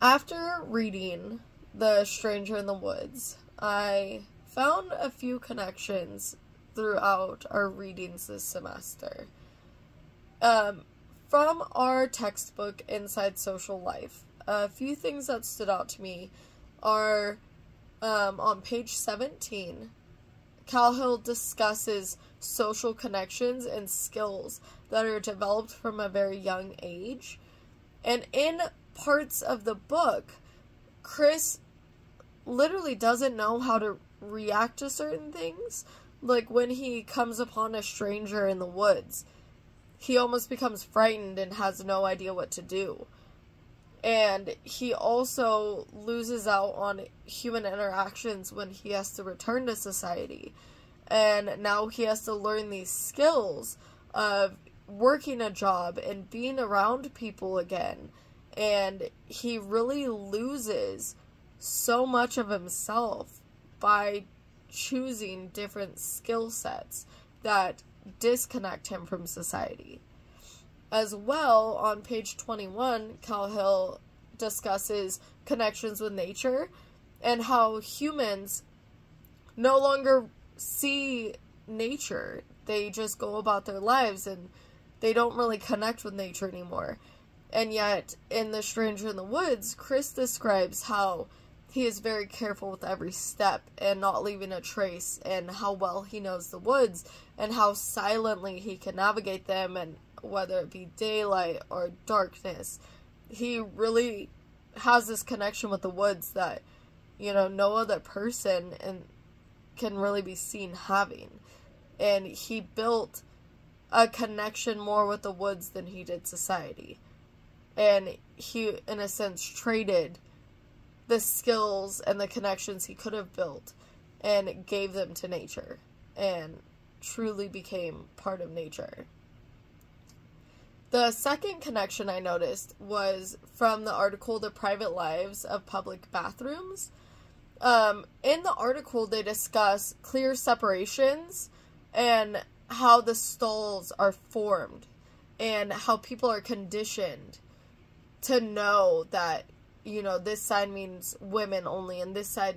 After reading The Stranger in the Woods, I found a few connections throughout our readings this semester. From our textbook, Inside Social Life, a few things that stood out to me are on page 17, Calhill discusses social connections and skills that are developed from a very young age. And in parts of the book, Chris literally doesn't know how to react to certain things. Like when he comes upon a stranger in the woods, he almost becomes frightened and has no idea what to do. And he also loses out on human interactions when he has to return to society. And now he has to learn these skills of working a job and being around people again. And he really loses so much of himself by choosing different skill sets that disconnect him from society. As well, on page 21, Calhill discusses connections with nature and how humans no longer see nature. They just go about their lives and they don't really connect with nature anymore. And yet, in The Stranger in the Woods, Chris describes how he is very careful with every step and not leaving a trace, and how well he knows the woods and how silently he can navigate them, and whether it be daylight or darkness, he really has this connection with the woods that, no other person can really be seen having. And he built a connection more with the woods than he did society. And he, in a sense, traded the skills and the connections he could have built and gave them to nature and truly became part of nature. The second connection I noticed was from the article, The Private Lives of Public Bathrooms. In the article, they discuss clear separations and how the stalls are formed and how people are conditioned to know that, this side means women only and this side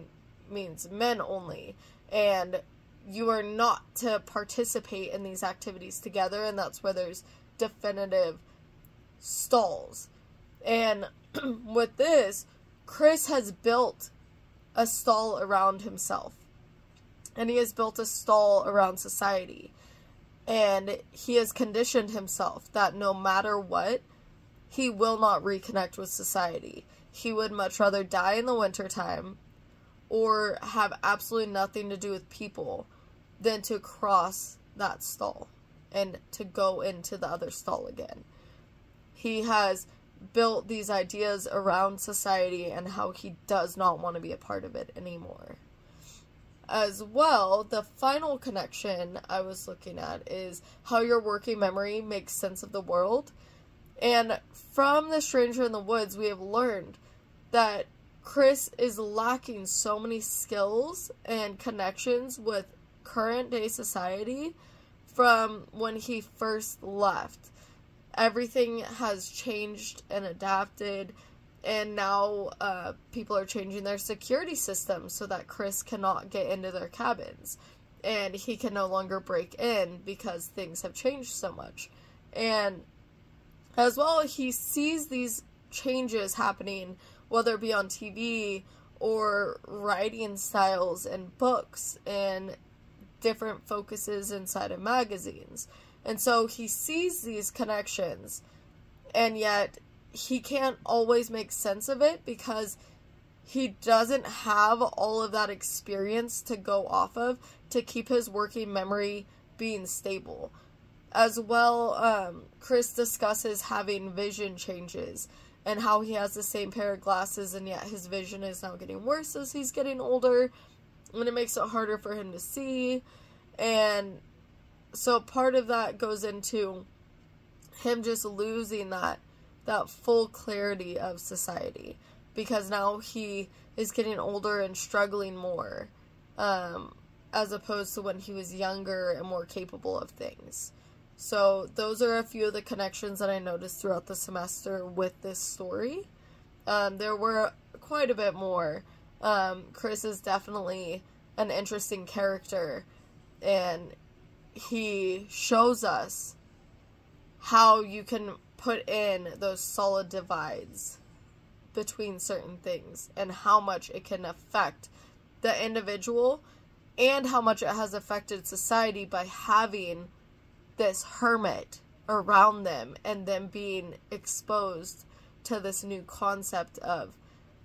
means men only. And you are not to participate in these activities together, and that's where there's definitive stalls. And with this, Chris has built a stall around himself. And he has built a stall around society. And he has conditioned himself that no matter what, he will not reconnect with society. He would much rather die in the wintertime or have absolutely nothing to do with people than to cross that stall and to go into the other stall again. He has built these ideas around society and how he does not want to be a part of it anymore. As well, the final connection I was looking at is how your working memory makes sense of the world. And from The Stranger in the Woods, we have learned that Chris is lacking so many skills and connections with current day society from when he first left. Everything has changed and adapted, and now people are changing their security systems so that Chris cannot get into their cabins, and he can no longer break in because things have changed so much. And as well, he sees these changes happening, whether it be on TV or writing styles and books and different focuses inside of magazines. And so he sees these connections, and yet he can't always make sense of it because he doesn't have all of that experience to go off of to keep his working memory being stable. As well, Chris discusses having vision changes and how he has the same pair of glasses and yet his vision is now getting worse as he's getting older, and it makes it harder for him to see. And so part of that goes into him just losing that full clarity of society, because now he is getting older and struggling more, as opposed to when he was younger and more capable of things. So those are a few of the connections that I noticed throughout the semester with this story. There were quite a bit more. Chris is definitely an interesting character, and he shows us how you can put in those solid divides between certain things and how much it can affect the individual and how much it has affected society by having this hermit around them and them being exposed to this new concept of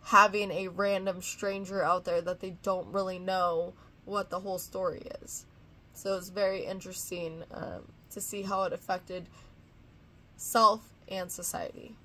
having a random stranger out there that they don't really know what the whole story is. So it's very interesting to see how it affected self and society.